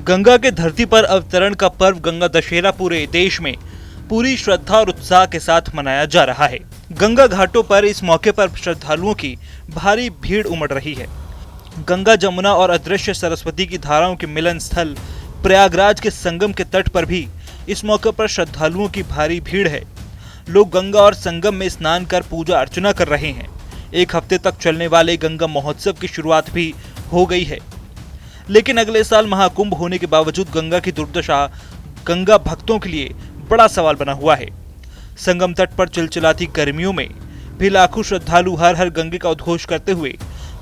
गंगा के धरती पर अवतरण का पर्व गंगा दशहरा पूरे देश में पूरी श्रद्धा और उत्साह के साथ मनाया जा रहा है। गंगा घाटों पर इस मौके पर श्रद्धालुओं की भारी भीड़ उमड़ रही है। गंगा, जमुना और अदृश्य सरस्वती की धाराओं के मिलन स्थल प्रयागराज के संगम के तट पर भी इस मौके पर श्रद्धालुओं की भारी भीड़ है। लोग गंगा और संगम में स्नान कर पूजा अर्चना कर रहे हैं। एक हफ्ते तक चलने वाले गंगा महोत्सव की शुरुआत भी हो गई है, लेकिन अगले साल महाकुंभ होने के बावजूद गंगा की दुर्दशा गंगा भक्तों के लिए बड़ा सवाल बना हुआ है। संगम तट पर चिलचिलाती गर्मियों में भी लाखों श्रद्धालु हर हर गंगे का उद्घोष करते हुए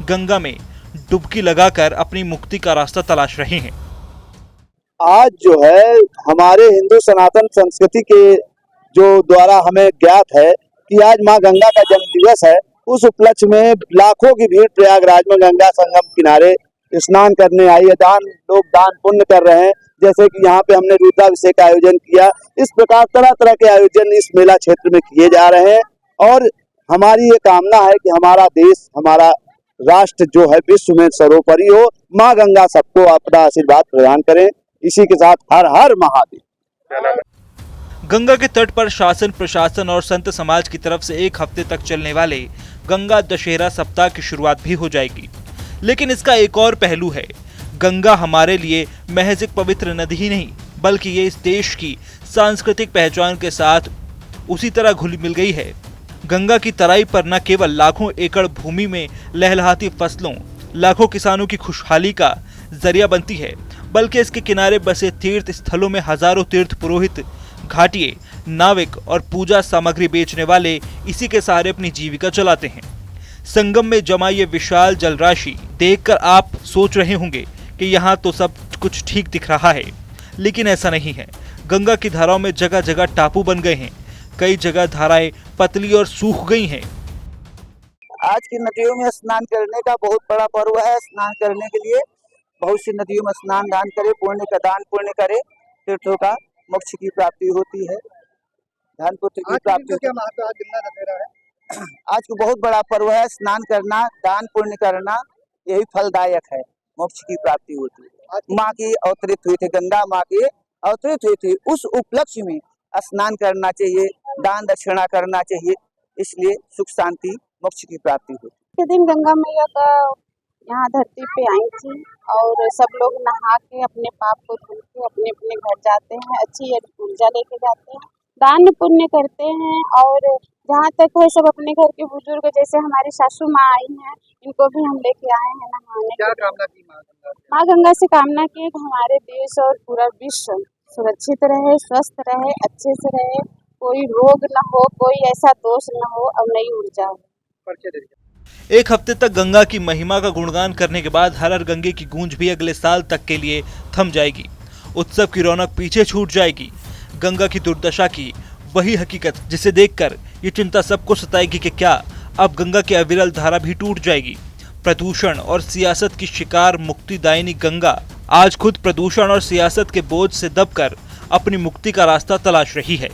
गंगा में डुबकी लगाकर अपनी मुक्ति का रास्ता तलाश रहे हैं। आज जो है हमारे हिंदू सनातन संस्कृति के जो द्वारा हमें ज्ञात है कि आज माँ गंगा का जन्म दिवस है। उस उपलक्ष्य में लाखों की भीड़ प्रयागराज में गंगा संगम किनारे स्नान करने आई है। लोग दान पुण्य कर रहे हैं। जैसे कि यहाँ पे हमने रुद्राभिषेक का आयोजन किया। इस प्रकार तरह तरह के आयोजन इस मेला क्षेत्र में किए जा रहे हैं और हमारी ये कामना है कि हमारा देश, हमारा राष्ट्र जो है विश्व में सर्वोपरि हो। माँ गंगा सबको अपना आशीर्वाद प्रदान करें। इसी के साथ हर हर महादेव। गंगा के तट पर शासन, प्रशासन और संत समाज की तरफ से एक हफ्ते तक चलने वाले गंगा दशहरा सप्ताह की शुरुआत भी हो जाएगी। लेकिन इसका एक और पहलू है। गंगा हमारे लिए महज एक पवित्र नदी ही नहीं, बल्कि ये इस देश की सांस्कृतिक पहचान के साथ उसी तरह घुल मिल गई है। गंगा की तराई पर न केवल लाखों एकड़ भूमि में लहलहाती फसलों, लाखों किसानों की खुशहाली का जरिया बनती है, बल्कि इसके किनारे बसे तीर्थ स्थलों में हजारों तीर्थ पुरोहित, घाटिये, नाविक और पूजा सामग्री बेचने वाले इसी के सहारे अपनी जीविका चलाते हैं। संगम में जमा ये विशाल जलराशि देखकर आप सोच रहे होंगे कि यहाँ तो सब कुछ ठीक दिख रहा है, लेकिन ऐसा नहीं है। गंगा की धाराओं में जगह जगह टापू बन गए हैं। कई जगह धाराएं पतली और सूख गई हैं। आज की नदियों में स्नान करने का बहुत बड़ा पर्व है। स्नान करने के लिए बहुत सी नदियों में स्नान दान करे, पुण्य का दान पुण्य करे, तीर्थों का मोक्ष की प्राप्ति होती है, धन पुत्र की प्राप्ति। क्या महत्व आज गंगा दशहरा है? आज को बहुत बड़ा पर्व है। स्नान करना, दान पुण्य करना, यही फलदायक है। मोक्ष की प्राप्ति होती है। माँ की अवतरित हुई थी, गंगा माँ की अवतरित हुई थी। उस उपलक्ष्य में स्नान करना चाहिए, दान दक्षिणा करना चाहिए। इसलिए सुख शांति मोक्ष की प्राप्ति होती है। दिन गंगा मैया का यहाँ धरती पे आई थी और सब लोग नहा के अपने पाप को धुल के अपने अपने घर जाते हैं। अच्छी ऊर्जा लेके जाते हैं, दान पुण्य करते हैं। और जहाँ तक है सब अपने घर के बुजुर्ग, जैसे हमारी सासू माँ आई हैं, इनको भी हम लेके आए हैं नहाने। क्या कामना की माँ गंगा से? कामना की कि हमारे देश और पूरा विश्व सुरक्षित रहे, स्वस्थ रहे, अच्छे से रहे, कोई रोग न हो, कोई ऐसा दोष न हो और नई ऊर्जा हो। एक हफ्ते तक गंगा की महिमा का गुणगान करने के बाद हर हर गंगे की गूंज भी अगले साल तक के लिए थम जाएगी। उत्सव की रौनक पीछे छूट जाएगी। गंगा की दुर्दशा की वही हकीकत जिसे देखकर ये चिंता सबको सताएगी कि क्या अब गंगा की अविरल धारा भी टूट जाएगी। प्रदूषण और सियासत की शिकार मुक्तिदायिनी गंगा आज खुद प्रदूषण और सियासत के बोझ से दबकर अपनी मुक्ति का रास्ता तलाश रही है।